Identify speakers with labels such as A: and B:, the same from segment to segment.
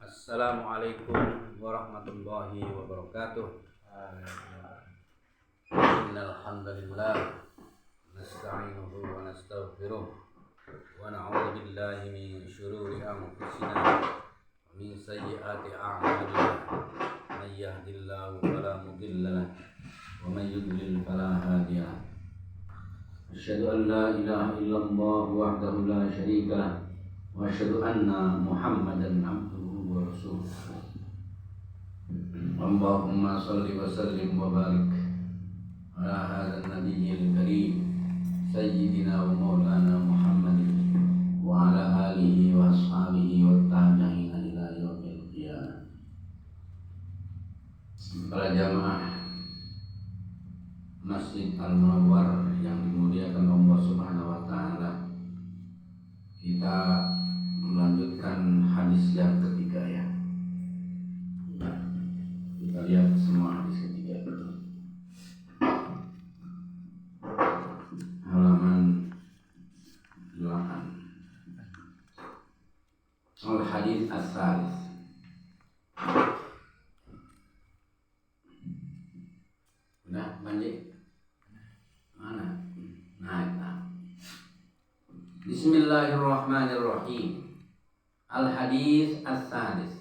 A: Assalamualaikum warahmatullahi wabarakatuh. Innal hamdalillah nasta'inuhu wa nastaghfiruh wa na'udzu billahi min shururi anfusina wa min sayyiati a'malina. May yahdihillahu fala mudilla lahu wa may yudlil fala hadiya lahu. Asyhadu an la ilaha illallah wahdahu la syarika lahu wa asyhadu anna Muhammadan abduhu wa rasuluh. Allahumma shalli wa sallim wa barik ala hadzal nabiyyil karim sayyidina wa maulana Muhammadin wa ala alihi wa ashabihi wa tabi'ina ila yaumil qiyamah. Para jamaah Masjid Al-Munawwar yang dimuliakan Allah Subhanahu wa taala, kita melanjutkan hadis yang ketiga ya. Kita lihat semua hadis ketiga. Halaman 8. Al-hadis as-salis. Udah, Banji? Mana? Nah. Bismillahirrahmanirrahim. Al-hadis as-salis.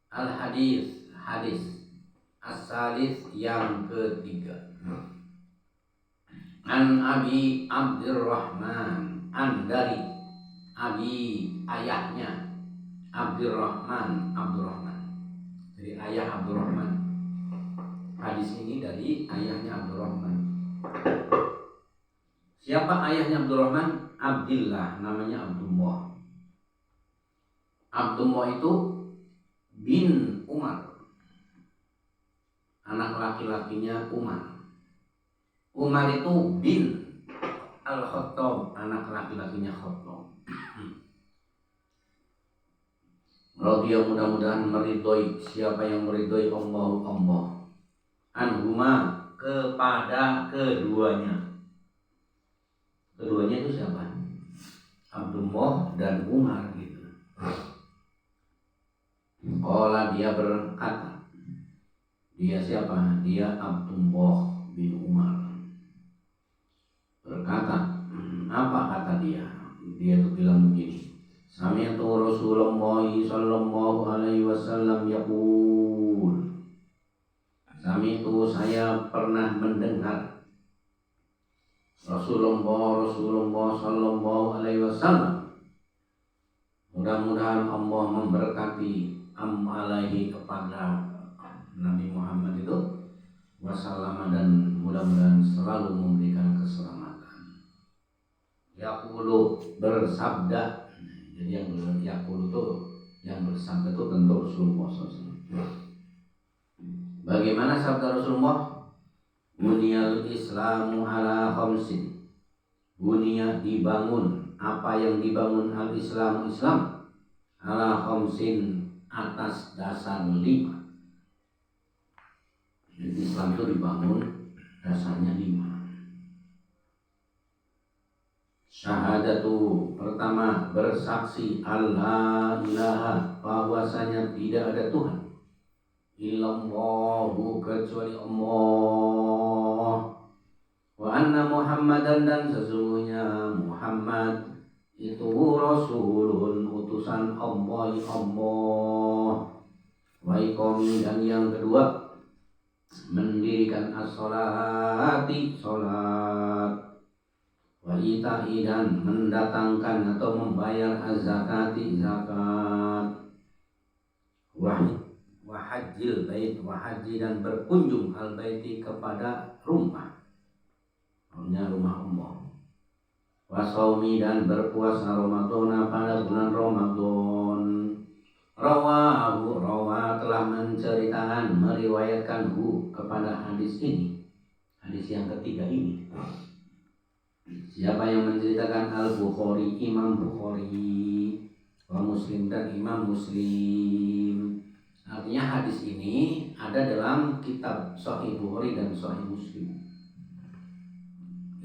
A: Al-hadis, hadis as-salis yang ketiga. An Abi Abdurrahman, an dari Abi ayahnya Abdurrahman. Dari ayah Abdurrahman. Hadis ini dari ayahnya Abdurrahman. Siapa ayahnya Abdurrahman? Abdillah, namanya Abdullah. Abdullah itu bin Umar. Anak laki-lakinya Umar. Umar itu bin Al-Khattab, anak laki-lakinya Khattab. Radhiya, mudah-mudahan meridhoi. Siapa yang meridhoi Allah anhuma, kepada keduanya. Keduanya itu siapa? Abdullah dan Umar gitu. Qala, dia berkata. Dia siapa? Dia Abdullah bin Umar. Berkata, apa kata dia? Dia tuh bilang begini. Sami'tu Rasulullah sallallahu alaihi wasallam yaqul. Sami'tu, saya pernah mendengar Rasulullah sallallahu alaihi wasallam. Mudah-mudahan Allah memberkati alaihi, kepada Nabi Muhammad itu, wasallam, dan mudah-mudahan selalu memberikan keselamatan. Yaqulu, bersabda. Jadi yang yaqulu itu, yang bersabda itu tentu Rasulullah SAW. Bagaimana sabda Rasulullah? Buniyal Islamu ala khamsin. Bunia, dibangun. Apa yang dibangun al-Islam, Islam ala khamsin, atas dasar 5. Islam itu dibangun dasarnya 5. Syahadatu, pertama, bersaksi Allah ilaha, bahwasanya tidak ada Tuhan illallahu, kecuali Allah. Wa anna Muhammadan, dan sesungguhnya Muhammad itu Rasulun, utusan Allah. Wa iqami, dan yang kedua, mendirikan as-sholati, sholat. Wa ita'i, dan mendatangkan atau membayar az-zakati, zakat. Wa hajjil bait, wa haji, dan berkunjung al baiti, kepada rumah. Namanya rumah Allah. Wa shaumi, dan berpuasa Ramadan, pada bulan Ramadan. Rawa telah menceritakan, meriwayatkan kepada hadis ini, hadis yang ketiga ini. Siapa yang menceritakan? Al-Bukhari, Imam Bukhari, wa Muslim, dan Imam Muslim. Artinya hadis ini ada dalam kitab Sahih Bukhari dan Sahih Muslim.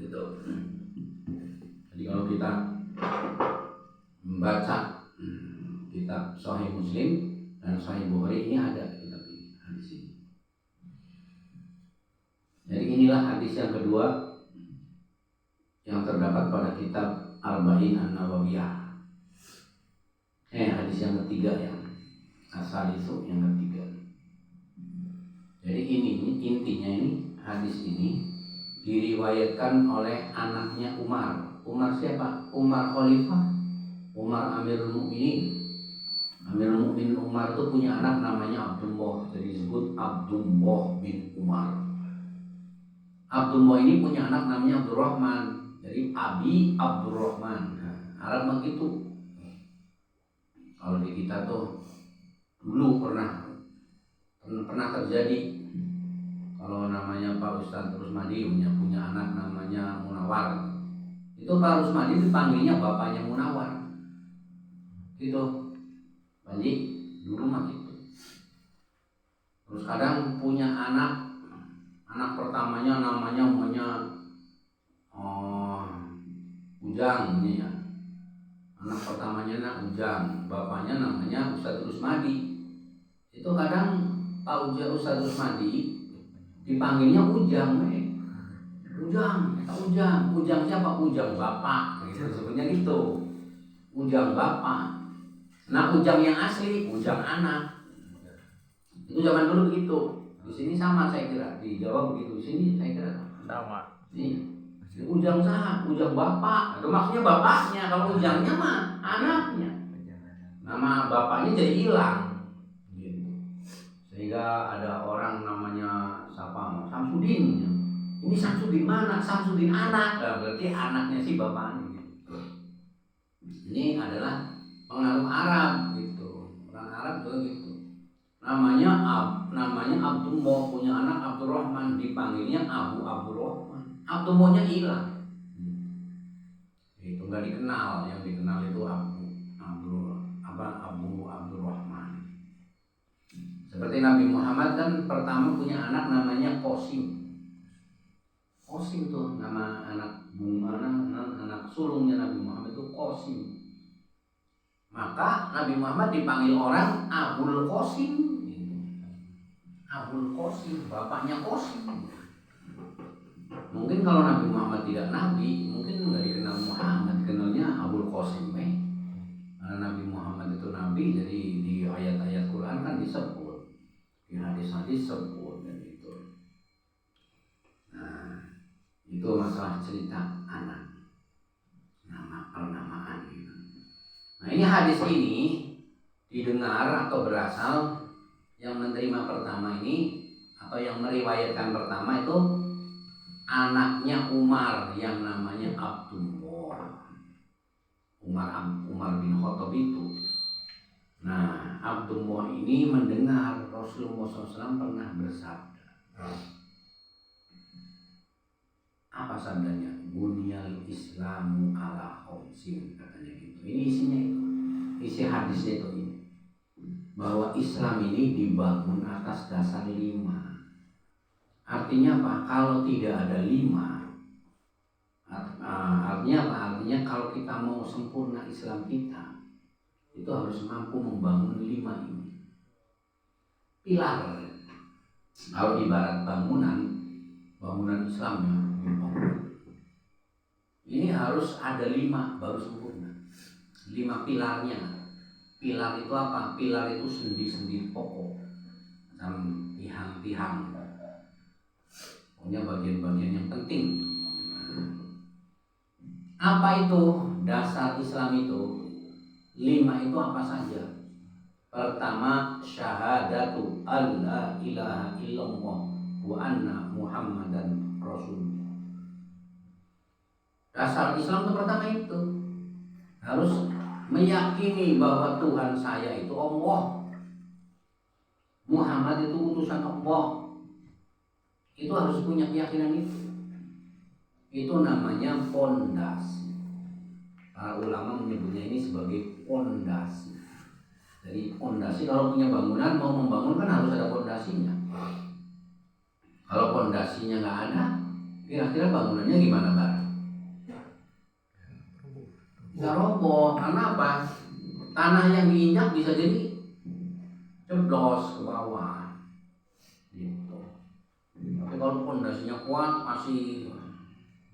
A: Gitu. Jadi kalau kita membaca kitab Sahih Muslim dan Sahih Bukhari ini ada kitab ini, hadis ini. Jadi inilah hadis yang kedua yang terdapat pada kitab Arba'in An-Nawawiyah. Hadis yang ketiga yang asal itu yang ketiga. Jadi ini intinya ini hadis ini diriwayatkan oleh anaknya Umar. Umar siapa? Umar Khalifah, Umar Amirul Mukminin. Amirul Mukminin Umar itu punya anak namanya Abdullah, jadi disebut Abdullah bin Umar. Abdullah ini punya anak namanya Abdurrahman, jadi Abi Abdurrahman. Nah, Arab begitu. Kalau di kita tuh dulu pernah terjadi, kalau namanya Pak Ustadz Rusmadi punya anak namanya Munawar, itu Pak Rusmadi dipanggilnya bapaknya Munawar, gitu. Jadi dulu mah gitu. Terus kadang punya anak pertamanya namanya Ujang ini ya. Anak pertamanya Ujang, bapaknya namanya Ustadz Rusmadi. Itu kadang Pak Ustadz Rusmadi dipanggilnya Ujang, Ujang siapa? Ujang bapak, gitu sebenarnya gitu. Ujang bapak. Nah Ujang yang asli, Ujang anak. Itu zaman dulu begitu. Di sini sama saya kira, di Jawa begitu. Di sini saya kira
B: sama.
A: Iya. Ujang sah, Ujang bapak. Itu maksudnya bapaknya. Kalau Ujangnya mah anaknya. Nama bapaknya jadi hilang. Gitu. Sehingga ada orang namanya siapa? Samsudin. Ini Samsudin mana? Samsudin anak. Nah, berarti anaknya si bapaknya. Gitu. Ini adalah pengaruh Arab gitu. Orang Arab juga gitu. Namanya Abdullah, punya anak Abdurrahman, dipanggilnya Abu Abdurrahman. Abdullahnya hilang. Itu enggak dikenal, yang dikenal itu Abu Abdurrahman. Seperti Nabi Muhammad kan pertama punya anak namanya Qasim. Qasim tuh nama anak sulungnya Nabi Muhammad itu Qasim. Maka Nabi Muhammad dipanggil orang Abul Qasim. Abul Qasim, bapaknya Qasim. Mungkin kalau Nabi Muhammad tidak nabi, mungkin nggak dikenal Muhammad, dikenalnya Abul Qasim. Karena Nabi Muhammad itu nabi, jadi di ayat-ayat Quran kan disebut, di hadis-hadis disebut dan itu. Nah, itu masalah cerita anak, nama pernamaan gitu. Nah ini hadis ini didengar atau berasal yang menerima pertama ini atau yang meriwayatkan pertama itu anaknya Umar yang namanya Abdullah. Umar bin Khattab itu. Nah Abdullah ini mendengar Rasulullah SAW pernah bersabda. Apa sabdanya? Bunyal Islamu ala khamsin, katanya gitu. Ini isinya itu. Isi hadisnya itu ini. Bahwa Islam ini dibangun atas dasar 5. Artinya apa? Kalau tidak ada 5, artinya apa? Artinya kalau kita mau sempurna Islam kita, itu harus mampu membangun 5 ini. Pilar. Kalau ibarat bangunan Islam ya, ini harus ada 5 baru sempurna. 5 pilarnya. Pilar itu apa? Pilar itu sendi-sendi pokok, macam tiang-tiang. Pokoknya bagian-bagian yang penting. Apa itu dasar Islam itu? 5 itu apa saja? Pertama, syahadatu alla ilaha illallah wa anna Muhammadan Rasulullah. Dasar Islam itu pertama itu harus meyakini bahwa Tuhan saya itu Allah, Muhammad itu utusan Allah. Itu harus punya keyakinan itu. Itu namanya pondasi. Para ulama menyebutnya ini sebagai pondasi. Jadi pondasi, kalau punya bangunan mau membangun kan harus ada pondasinya. Kalau pondasinya nggak ada, kira-kira bangunannya gimana, Pak? Bisa roboh. Karena apa? Tanah yang diinjak bisa jadi jedos ke bawah gitu. Tapi kalau pondasinya kuat, kasih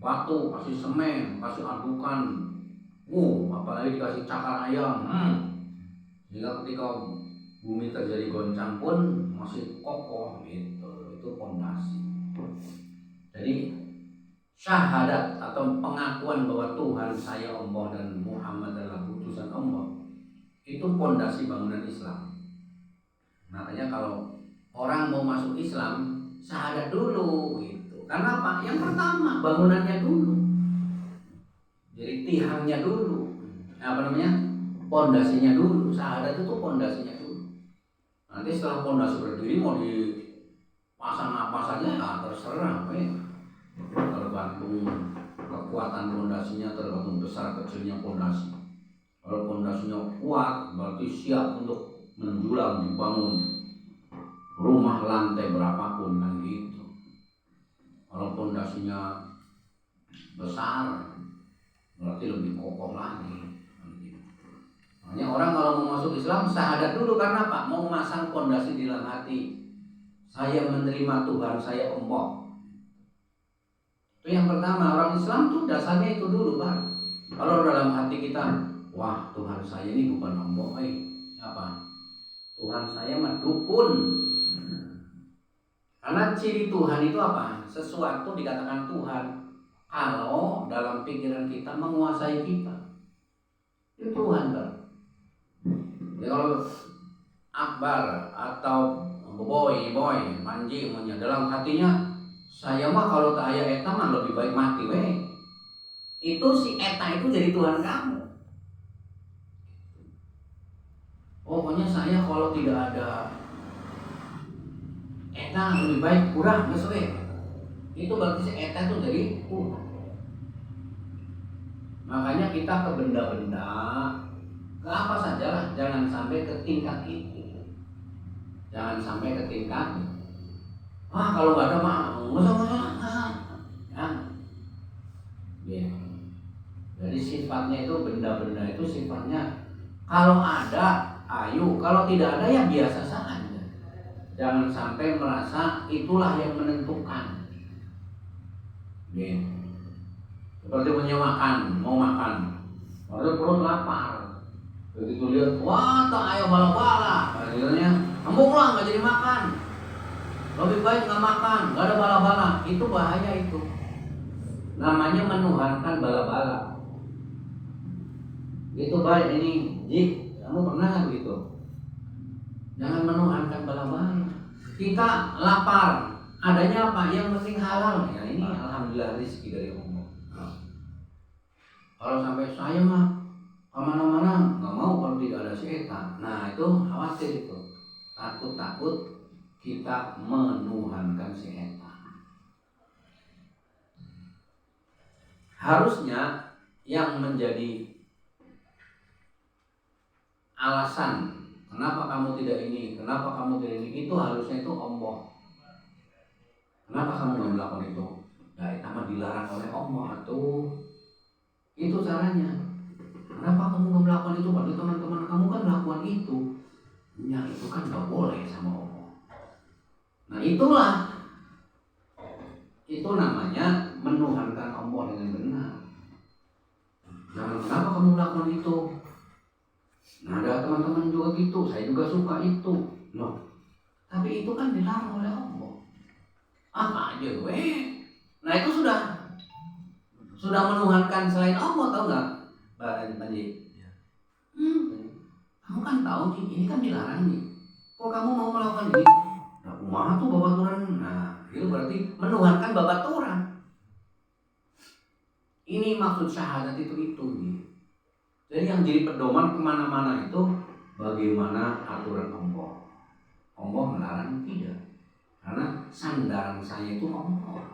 A: batu, kasih semen, kasih adukan, apalagi dikasih cakar ayam, sehingga ketika bumi terjadi goncang pun masih kokoh gitu. Itu pondasi. Jadi syahadat atau pengakuan bahwa Tuhan saya Allah dan Muhammad adalah utusan Allah, itu pondasi bangunan Islam. Makanya kalau orang mau masuk Islam, syahadat dulu gitu. Karena apa? Yang pertama bangunannya dulu. Jadi tiangnya dulu. Pondasinya dulu. Syahadat itu pondasinya dulu. Nanti setelah pondasi berdiri mau dipasang apa saja ya terserah. Tergantung kekuatan pondasinya, tergantung besar kecilnya pondasi. Kalau pondasinya kuat berarti siap untuk menjulang dibangun rumah lantai berapapun kan gitu. Kalau pondasinya besar berarti lebih kokoh lagi. Makanya orang kalau mau masuk Islam syahadat dulu karena apa? Mau masang pondasi di dalam hati. Saya menerima Tuhan saya Allah. Itu yang pertama, orang Islam tuh dasarnya itu dulu Pak. Kalau dalam hati kita, wah Tuhan saya ini bukan Allah, apa? Tuhan saya mah dukun. Karena ciri Tuhan itu apa? Sesuatu dikatakan Tuhan kalau dalam pikiran kita menguasai kita. Itu Tuhan Pak. Jadi kalau Akbar atau boy, manji dalam hatinya, saya mah kalau tak aya eta mah lebih baik mati weh. Itu si eta itu jadi Tuhan kamu. Pokoknya saya kalau tidak ada eta lebih baik kurang geus we. Itu berarti si eta itu jadi Tuhan. Makanya kita ke benda-benda, ke apa saja lah, jangan sampai ke tingkat itu. Jangan sampai ke tingkat kalau nggak ada mah ya. Jadi sifatnya itu benda-benda itu sifatnya kalau ada ayo, kalau tidak ada ya biasa saja. Jangan sampai merasa itulah yang menentukan. Ya. Seperti mau makan, baru perut lapar. Begitu lihat, wah tak ayo bala-bala, akhirnya embunglah nggak jadi makan. Lebih baik nggak makan, nggak ada bala-bala. Itu bahaya itu. Namanya menuhankan bala-bala. Itu baik ini, Jik, kamu pernah nggak begitu? Jangan menuhankan bala-bala. Kita lapar, adanya apa? Yang penting halal. Ya ini alhamdulillah rezeki dari Allah. Kalau sampai saya mah kemana-mana nggak mau kalau tidak ada setan. Nah itu khawatir itu, takut kita menuhankan setan. Harusnya yang menjadi alasan kenapa kamu tidak ini, kenapa kamu tidak ini, itu harusnya itu Allah. Kenapa kamu nggak melakukan itu? Ya itu mah dilarang oleh Allah tuh. Itu caranya. Kenapa kamu nggak melakukan itu? Padahal teman-teman kamu kan melakukan itu. Ya itu kan nggak boleh sama Allah. Nah itulah. Itu namanya menuhankan Allah dengan benar. Jangan kenapa kamu melakukan itu? Nah ada teman-teman juga gitu, saya juga suka itu. Loh, tapi itu kan dilarang oleh Allah. Apa aja weh. Nah itu sudah menuhankan selain Allah, tahu nggak, Pak Panji? Kamu kan tahu ini kan dilarang nih. Kok kamu mau melakukan ini? Nah, kumaha tuh babaturan. Nah, itu berarti menuhankan babaturan. Ini maksud syahadat itu nih. Jadi yang jadi pedoman kemana-mana itu bagaimana aturan Allah. Allah melarang tidak. Karena sandaran saya itu Allah.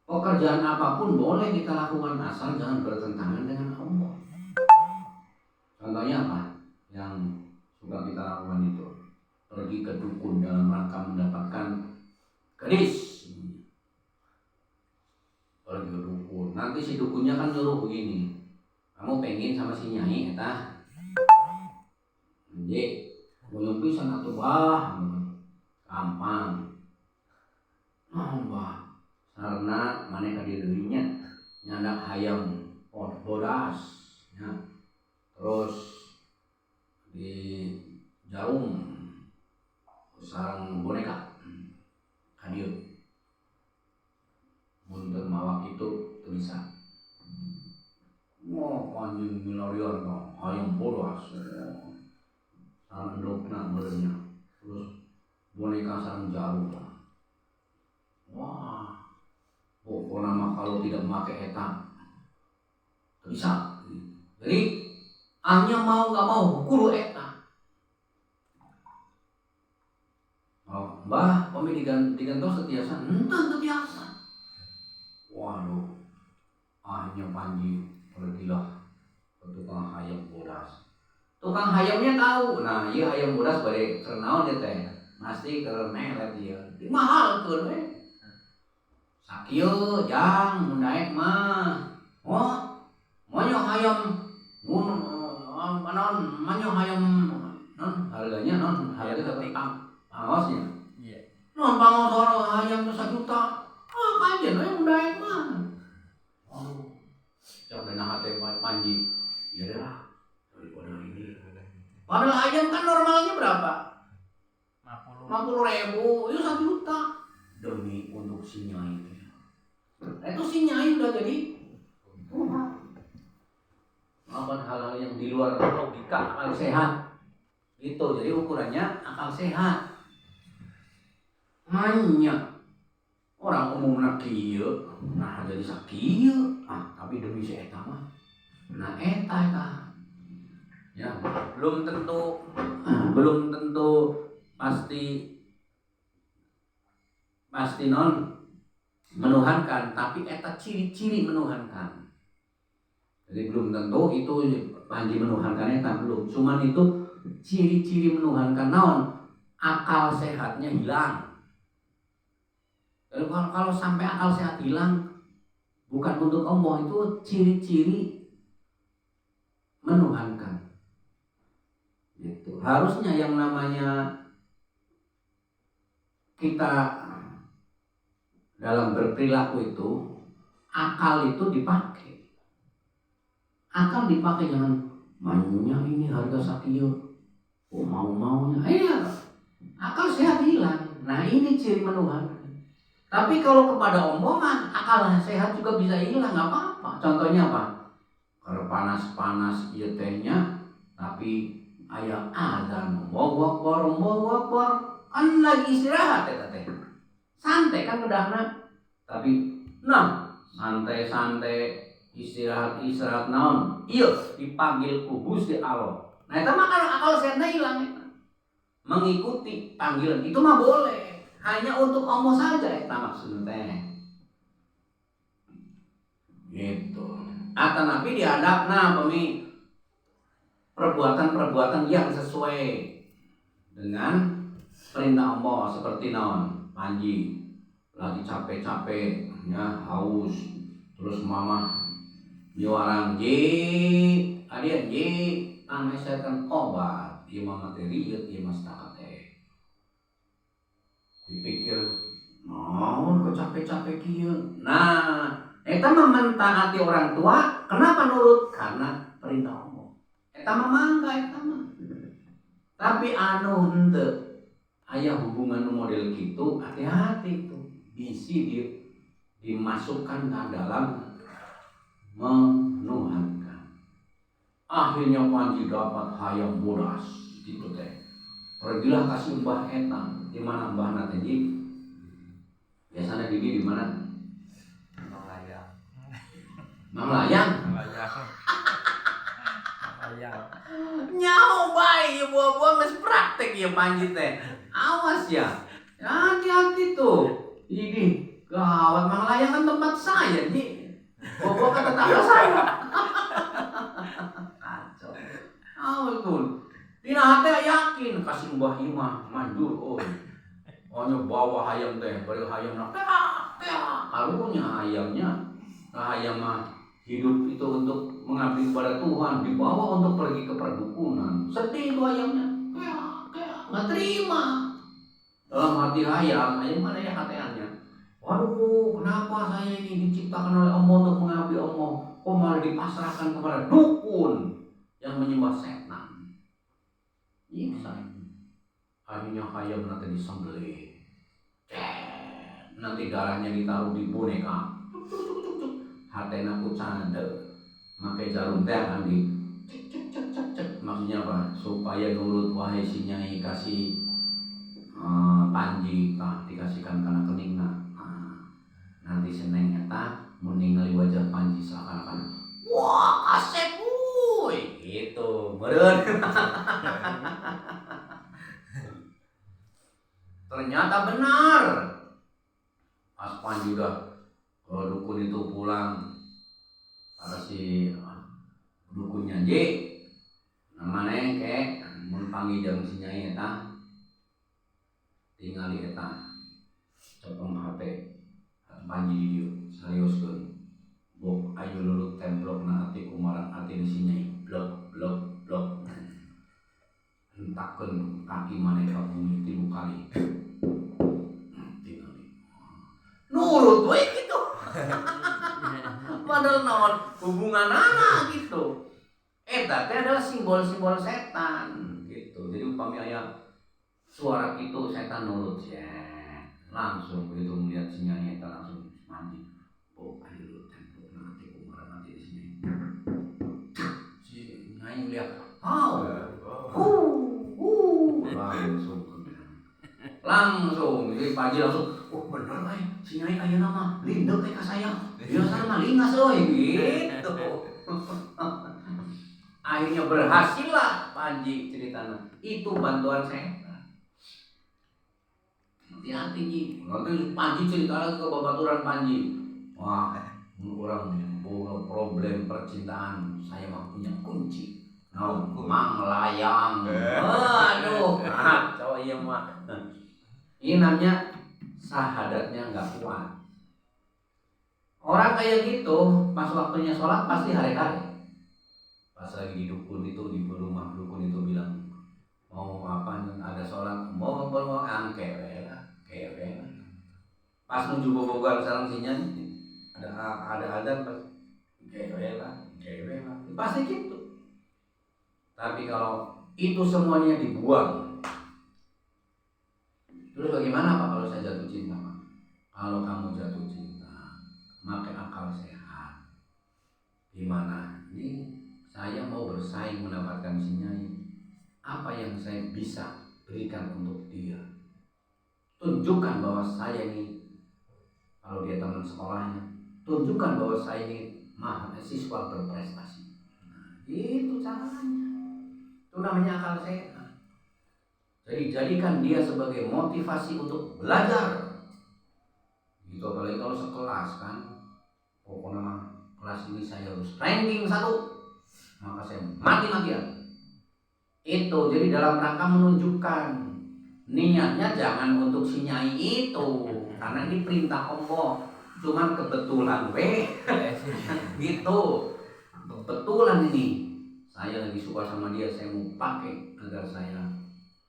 A: Pekerjaan apapun boleh kita lakukan asal jangan bertentangan dengan Allah. Contohnya apa? Yang suka kita lakukan itu pergi ke dukun dalam rangka mendapatkan keris. Pergi ke dukun. Nanti si dukunnya kan nyuruh begini. Kamu pengen sama si nyai eta Jadi boyong pisan atuh bah gampang. Nah bah sarana maneh ka dieu nya nyandak hayam bodas nya. Terus di jarum sareng boneka ka dieu. Mun teu mawa kitu teu bisa. Wah, anjing milarian tah hayam bodas. Sareng endokna meureunnya. Terus boneka sareng jarum. Wah, pokoknya mah kalau tidak memakai eta bisa. Jadi hanya mau nggak mau kudu eta. Oh, Mbah, kami digantos setiasa, entah setiasa. Waduh, hanya Panji pergilah ke tukang hayam bodas. Tukang hayamnya tahu, nah iya hayam bodas bade kerenaon dia teh, pasti kerenelet dia, mahal tuh deh. Sakieu jang mundaek mah, oh, monya hayam, non monya hayam, non harganya non harga tentang pangosnya, non pangos orang hayam 1 juta, kajian yang mundaek mah, oh, jam dana hati Panji, ya lah, daripada ini, padahal hayam kan normalnya berapa? 50.000, itu 1 juta, demi untuk si Nyai. Itu si Nyai udah jadi melakukan hal-hal yang di luar logika akal sehat. Itu jadi ukurannya akal sehat. Hanya orang umumna kieu, nah jadi sakieu, tapi demi si eta mah. Nah eta. Ya, belum tentu pasti non menuhankan, tapi eta ciri-ciri menuhankan. Jadi belum tentu itu Panji menuhankan eta belum. Cuman itu ciri-ciri menuhankan naon? Akal sehatnya hilang. Jadi kalau sampai akal sehat hilang bukan untuk Allah, itu ciri-ciri menuhankan. Gitu. Harusnya yang namanya kita dalam berperilaku itu akal itu dipakai. Akal dipakai, jangan maunya ini harga sakieu. Oh mau-maunya. Iya. Akal sehat hilang. Nah ini ciri menuhankan. Tapi kalau kepada omongan akal sehat juga bisa hilang, enggak apa-apa. Contohnya apa? Kalau panas-panas ieu tehnya tapi aya adzan, Allahu Akbar, kan lagi istirahat eta teh. Santai kan udahna, tapi nah santai istirahat naon iya dipanggil ku Gusti Allah. Nah itu mah kalau akal sehatna hilang eta. Mengikuti panggilan itu mah boleh, hanya untuk Allah saja eta maksudnya teh gitu. Atau nabi dihadapna pemi perbuatan yang sesuai dengan perintah Allah, seperti naon Panji lagi capek-capek ya haus, terus mama jualan adia menyelesaikan obat dia materi dia mas takate dipikir naon kok capek-capek kieu. Nah eta mah mentaati orang tua, kenapa nurut? Karena perintah Allah. Eta mah mangga eta mah. Tapi anu henteu aya hubungan model gitu, hati-hati tuh bisi dimasukkan ke dalam menuhankan. Akhirnya Panji dapat hayam bodas gitu teh. Pergilah kasih Mbah eta, di mana Mbah teh ji? Biasanya di mana? Melayang. Nyau bae buah-buah geus praktek ya Panji teh. Awas ya. Hati-hati tuh. Ini gawat, Melayang kan tempat saya nih. Buah-buah kata tetangga saya. Kacau. Awas tuh. Dina hati yakin kasih Mbah Imah manjur oh. Hanya bawa hayam teh, bari hayamna karunya hayamnya. Nah hayam mah hidup itu untuk mengabdi kepada Tuhan, dibawa untuk pergi ke perdukunan. Sedih itu ayamnya. nggak terima. Dalam hati hayam mana ya hatiannya? Waduh, kenapa saya ini diciptakan oleh Allah untuk mengabdi Allah, kok malah dipasrahkan kepada dukun yang menyembah setan? Bisa. Akhirnya hayam nanti disembelih, nanti darahnya ditaruh di boneka, hatena ku canda, makai jarum teh akan di cek. Maksudnya apa? Supaya nurut wahai si nyai kasih panji, dikasihkan kana keningna. Nanti seneng eta meningali wajah panji seakan-akan wah kasep wuy gitu meureun. Ternyata benar. Pas panji udah dukun itu pulang, ada si dukunnya J namanya kayak mun panggil si nyai eta tingali eta copong HP panji di dieu seriuskeun bok ayo lulut templokna ati kumaran ati di si nyai blok hentakeun kaki maneh ka bumi 3 kali tingali nurut we gitu. Padahal naon hubunganana gitu. Eta teh adalah simbol-simbol setan gitu. Jadi upami aya suara itu setan nurut ya. Langsung begitu melihat si nyai eta langsung mandi. Oh, ayo lu templok nanti kumaran nanti di sini. Si nyai lihat, langsung jadi panji langsung, oh bener ay, si nyai aya nama lindek kayak saya. Biasa mah lingas euy gitu. Akhirnya berhasil lah panji ceritanya. Itu bantuan setan. Hati-hati Ji. Nanti panji cerita lagi ke babaturan panji. Wah, orang boga problem percintaan, saya mah punya kunci. Mang layang. Aduh, cowok iya mah. Ini namanya sahadatnya nggak kuat. Orang kayak gitu, pas waktunya sholat pasti hari-hari. Pas lagi di dukun itu, di rumah dukun itu bilang mau apa, ada sholat, mau kewe lah. Pas menuju bobogan sareng sinya, ada pas kewe lah. Pasti gitu. Tapi kalau itu semuanya dibuang, terus bagaimana Pak kalau saya jatuh cinta Pak? Kalau kamu jatuh cinta, pakai akal sehat. Gimana? Ini saya mau bersaing mendapatkan si nyai. Apa yang saya bisa berikan untuk dia? Tunjukkan bahwa saya ini, kalau dia teman sekolahnya, tunjukkan bahwa saya ini mahasiswa berprestasi. Nah, itu caranya. Itu namanya akal sehat. Jadi jadikan dia sebagai motivasi untuk belajar. Gitu apalagi kalau sekelas kan, pokoknya kelas ini saya harus ranking 1, maka saya mati-matian. Itu jadi dalam rangka menunjukkan niatnya jangan untuk si nyai itu, karena ini perintah Allah. Cuman kebetulan gitu, kebetulan ini saya lagi suka sama dia, saya mau pakai agar saya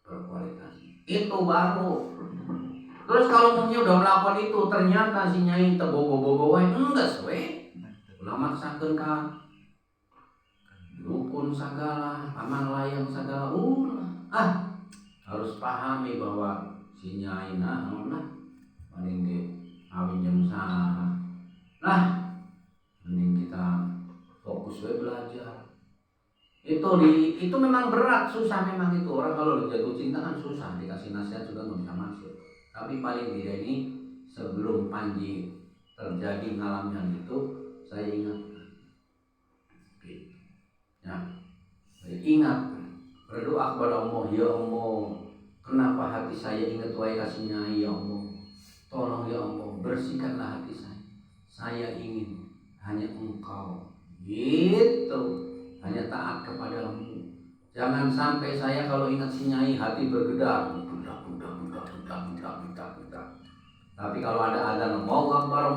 A: berkualitas. Itu baru. Terus kalau umumnya udah melakukan itu, ternyata si nyai tebogo-bogo wae enggak we. Ulah maksakeun ka dukun sagala, paman layang sagala, harus pahami bahwa si nyai naon lah paling ge awin jam saha. Nah, mending kita fokus we belajar. Itu memang berat, susah memang itu. Orang kalau jatuh cinta kan susah, dikasih nasihat juga nggak bisa masuk. Tapi paling tidak ini sebelum Panji terjadi ngalamin itu, saya ingat. Ya, saya ingat berdoa kepada Allah, ya Allah, kenapa hati saya ingat wahai kasih nyai ya Allah. Tolong ya Allah, bersihkanlah hati saya. Saya ingin hanya Engkau. Gitu. Hanya taat kepadamu. Jangan sampai saya kalau ingat si nyai hati bergedar. Tapi kalau ada adzan mau akbar,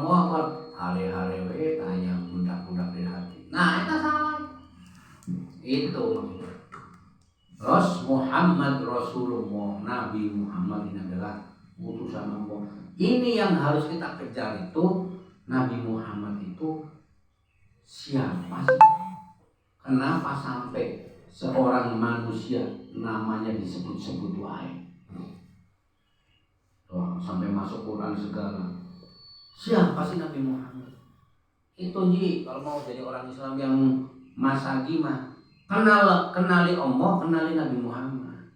A: hare-hare we tanya budak-budak di hati. Nah, itu salah. Itu maksudnya. Muhammad Rasulullah, Nabi Muhammad ini adalah utusan Allah. Ini yang harus kita kejar itu, Nabi Muhammad itu siapa sih? Kenapa sampai seorang manusia namanya disebut-sebut wae? Sampai masuk Quran segala. Siapa sih Nabi Muhammad? Itu Ji, kalau mau jadi orang Islam yang masagi mah kenali Allah, kenali Nabi Muhammad.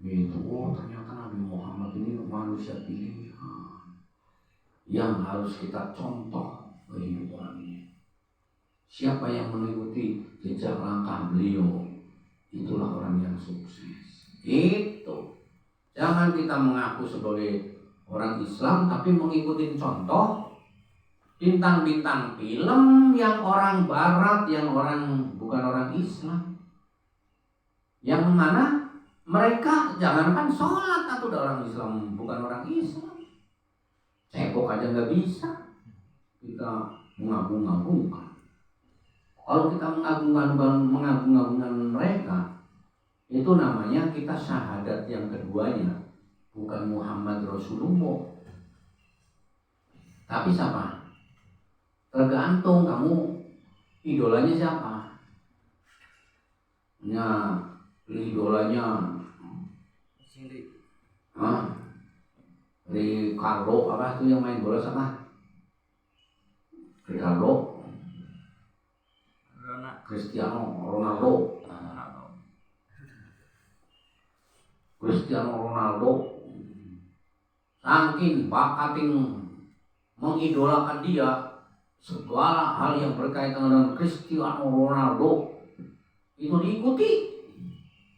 A: Gitu. Oh, ternyata Nabi Muhammad ini manusia pilihan yang harus kita contoh kehidupannya. Siapa yang mengikuti jejak langkah beliau, itulah orang yang sukses. Itu. Jangan kita mengaku sebagai orang Islam tapi mengikuti contoh bintang-bintang film yang orang barat, yang bukan orang Islam. Yang mana mereka jangankan sholat atau udah orang Islam, bukan orang Islam. Cebok aja nggak bisa kita mengagung-agungkan. Kalau kita mengagung-agungkan mereka, itu namanya kita syahadat yang keduanya, bukan Muhammad Rasulullah. Tapi siapa? Tergantung kamu idolanya siapa. Ya, idolanya Ricardo apa itu yang main bola sama? Ricardo, Cristiano Ronaldo. Saking bakating mengidolakan dia, segala hal yang berkaitan dengan Cristiano Ronaldo itu diikuti.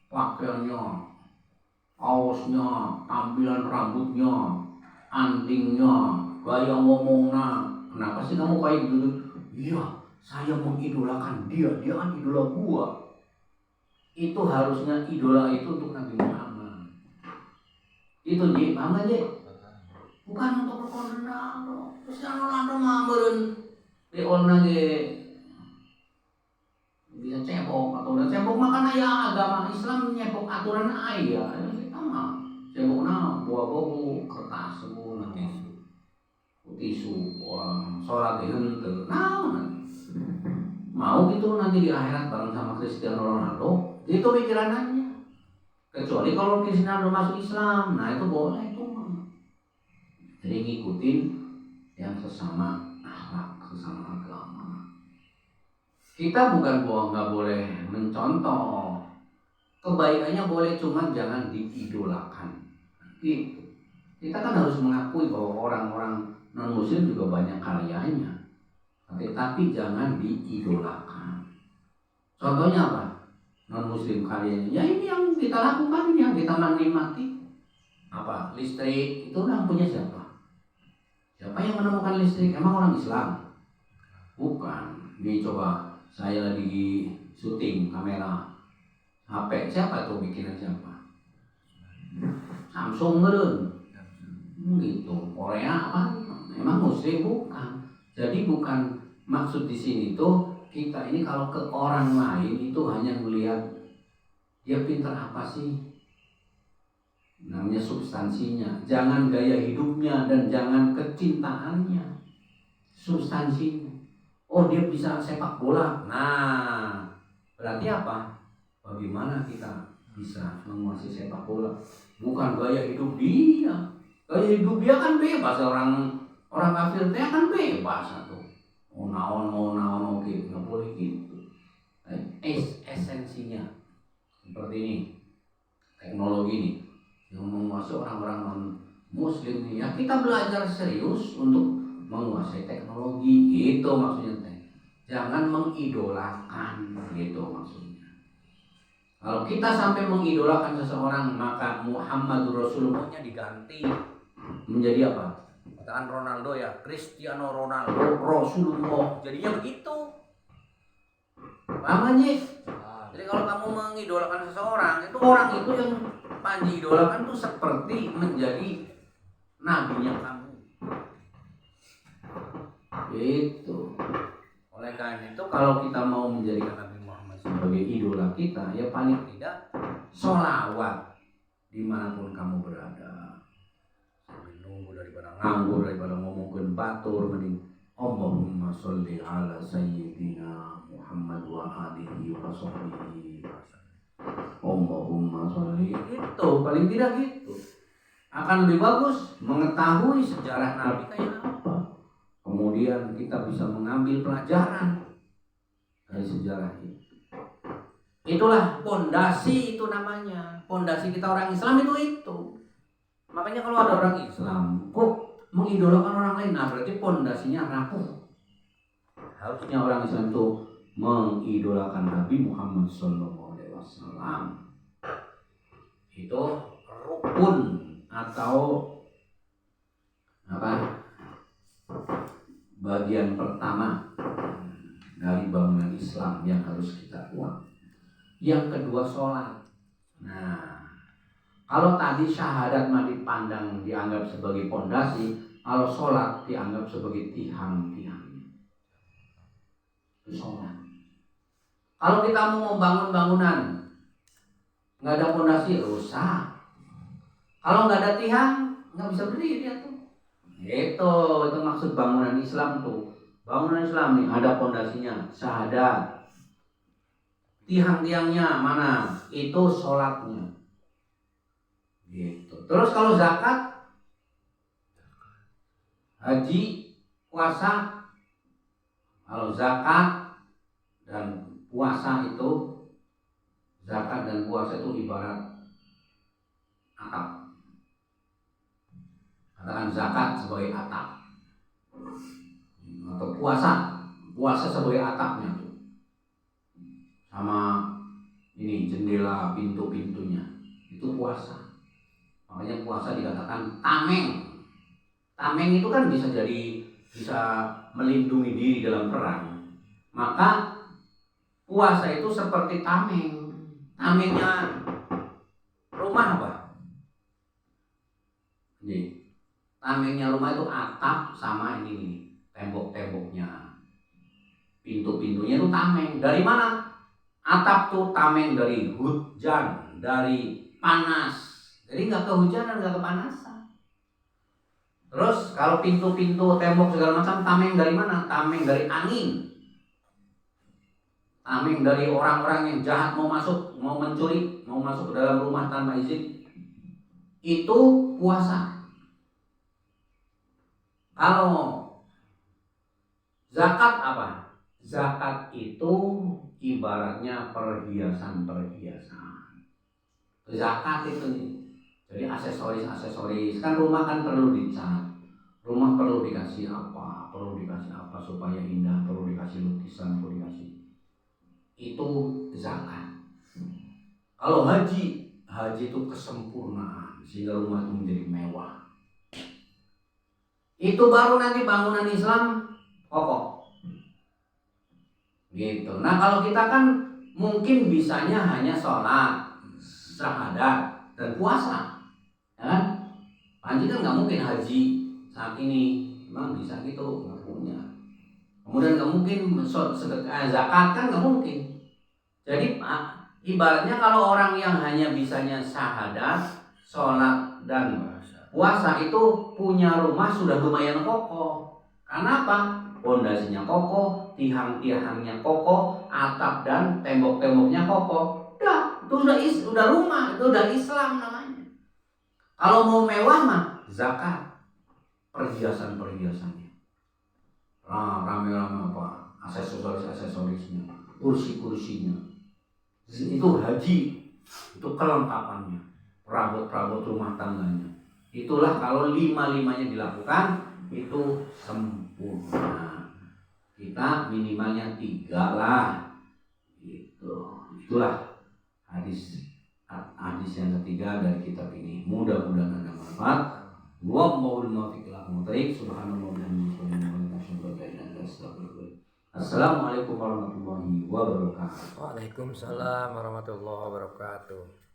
A: Pakaiannya, kaosnya, tampilan rambutnya, antingnya, gaya ngomongnya. Kenapa sih kamu kayak gitu? Iya, saya mengidolakan dia kan idola gua. Itu harusnya idola itu untuk Nabi Muhammad. Itu Ji, paham gak Ji? Bukan untuk Ronaldo. Cristiano Ronaldo mah beureun diolna ge bisa cebok atau udah cebok mah kan aya agama Islam nyebok aturan aya. Kita mah cebokna buah bobo kertas semua tisu sholat di henteu. Naon? Mau gitu nanti di akhirat bareng sama Cristiano Ronaldo? Itu pikirannya. Kecuali kalau Cristiano masuk Islam, nah itu boleh itu mah. Jadi ngikutin yang sesama akhlak, sesama agama. Kita bukan nggak boleh mencontoh. Kebaikannya boleh, cuman jangan diidolakan. Gitu. Kita kan harus mengakui bahwa orang-orang non-muslim juga banyak karyanya. Tapi jangan diidolakan. Contohnya apa? Non-muslim karyanya. Ya ini yang kita lakukan, ini yang kita menikmati. Apa? Listrik itu yang punya siapa? Siapa yang menemukan listrik? Emang orang Islam? Bukan. Ini coba saya lagi syuting kamera HP. Siapa tuh bikinan siapa? Samsung meren. Gitu. Korea apa? Emang muslim? Bukan. Jadi bukan maksud di sini tuh kita ini kalau ke orang lain itu hanya melihat dia pintar apa sih, namanya substansinya, jangan gaya hidupnya dan jangan kecintaannya, substansinya. Oh dia bisa sepak bola, nah berarti apa? Bagaimana kita bisa menguasai sepak bola? Bukan gaya hidup dia, gaya hidup dia kan bebas, orang kafir dia kan bebas atau mau naon oke, nggak boleh gitu. Esensinya seperti ini, teknologi ini yang menguasai orang-orang non muslim ini, ya kita belajar serius untuk menguasai teknologi, gitu maksudnya teh. Jangan mengidolakan, gitu maksudnya. Kalau kita sampai mengidolakan seseorang, maka Muhammad Rasulullah-nya diganti menjadi apa? Katakan Ronaldo ya, Cristiano Ronaldo Rasulullah, jadinya begitu. Paham gak? Jadi kalau kamu mengidolakan seseorang, itu orang itu yang panji idolakan itu seperti menjadi nabinya kamu. Itu. Oleh karena itu kalau kita mau menjadikan Nabi Muhammad sebagai idola kita, ya paling tidak sholawat dimanapun kamu berada. Sambil nunggu daripada nganggur, daripada ngomongin batur, mending Allahumma sholli ala sayyidina Muhammad wa alihi wa sahbihi. Allahumma sholli, itu paling tidak gitu. Akan lebih bagus mengetahui sejarah Nabi kayak apa. Kemudian kita bisa mengambil pelajaran dari sejarah itu. Itulah pondasi, itu namanya pondasi kita orang Islam itu. Makanya kalau ada orang Islam kok mengidolakan orang lain, nah berarti pondasinya rapuh. Harusnya orang Islam itu mengidolakan Nabi Muhammad SAW. Itu rukun atau apa? Bagian pertama dari bangunan Islam yang harus kita buat. Yang kedua sholat. Nah, kalau tadi syahadat mah dipandang dianggap sebagai pondasi, kalau sholat dianggap sebagai tiang-tiangnya. Itu sholat. Kalau kita mau bangun bangunan, nggak ada pondasi, rusak. Kalau nggak ada tiang, nggak bisa berdiri dia tuh. Itu maksud bangunan Islam tuh. Bangunan Islam nih ada pondasinya, syahadat. Tiang-tiangnya mana? Itu sholatnya. Gitu. Terus kalau zakat, haji, puasa, kalau zakat dan puasa itu, zakat dan puasa itu ibarat atap. Katakan zakat sebagai atap, atau puasa sebagai atapnya tuh. Sama ini jendela pintu-pintunya itu puasa. Makanya puasa dikatakan tameng. Tameng itu kan bisa melindungi diri dalam perang. Maka puasa itu seperti tameng. Tamengnya rumah apa? Nih, tamengnya rumah itu atap sama ini tembok-temboknya. Pintu-pintunya itu tameng. Dari mana? Atap tuh tameng dari hujan, dari panas. Jadi nggak kehujanan, nggak kepanasan. Terus kalau pintu-pintu, tembok segala macam tameng dari mana? Tameng dari angin. Tameng dari orang-orang yang jahat mau masuk, mau mencuri, mau masuk ke dalam rumah tanpa izin. Itu puasa. Kalau zakat apa? Zakat itu ibaratnya perhiasan-perhiasan. Zakat itu nih. Jadi aksesoris. Kan rumah kan perlu dicat. Rumah perlu dikasih apa supaya indah, perlu dikasih lukisan, perlu dikasih. Itu zakat. Kalau haji itu kesempurnaan sehingga rumah itu menjadi mewah. Itu baru nanti bangunan Islam kokoh. Gitu. Nah kalau kita kan mungkin bisanya hanya sholat, syahadat, dan puasa, ya kan? Panji kan nggak mungkin haji saat ini, memang bisa gitu, nggak punya. Kemudian nggak mungkin zakat kan nggak mungkin. Jadi ibaratnya kalau orang yang hanya bisanya syahadat, sholat, dan puasa itu punya rumah sudah lumayan kokoh. Karena apa? Pondasinya kokoh, tiang-tiangnya kokoh, atap dan tembok-temboknya kokoh. Udah, itu udah rumah, itu udah Islam namanya. Kalau mau mewah mah zakat, perhiasan-perhiasannya. Rame-rame apa? Aksesorisnya, kursi-kursinya. Itu haji, itu kelengkapannya, perabot-perabot rumah tangganya. Itulah kalau lima-limanya dilakukan itu sempurna. Kita minimalnya 3 lah. Itulah hadis yang ketiga dari kitab ini. Mudah-mudahan ada manfaat. Wallahul muwaffiq ila aqwamit thoriq. Subhanallah wa bihamdihi. Assalamualaikum warahmatullahi wabarakatuh.
B: Waalaikumsalam warahmatullahi wabarakatuh.